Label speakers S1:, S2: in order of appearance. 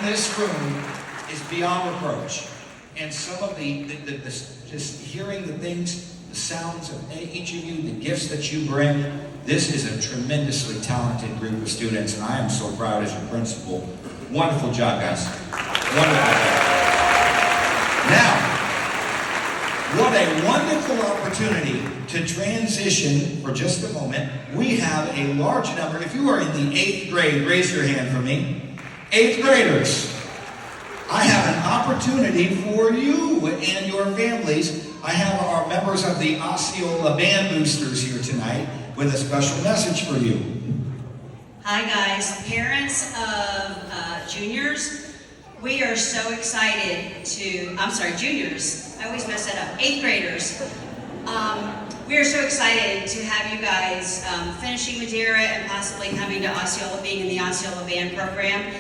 S1: this room is beyond reproach. And some of just hearing the things, the sounds of each of you, the gifts that you bring, this is a tremendously talented group of students, and I am so proud as your principal. Wonderful job, guys. Wonderful job. Now, what a wonderful opportunity to transition for just a moment. We have a large number. If you are in the 8th grade, raise your hand for me. 8th graders. I have an opportunity for you and your families. I have our members of the Osceola Band Boosters here tonight with a special message for you.
S2: Hi guys, parents of juniors, we are so excited juniors, I always mess that up, 8th graders. We are so excited to have you guys finishing Madeira and possibly coming to Osceola, being in the Osceola Band program.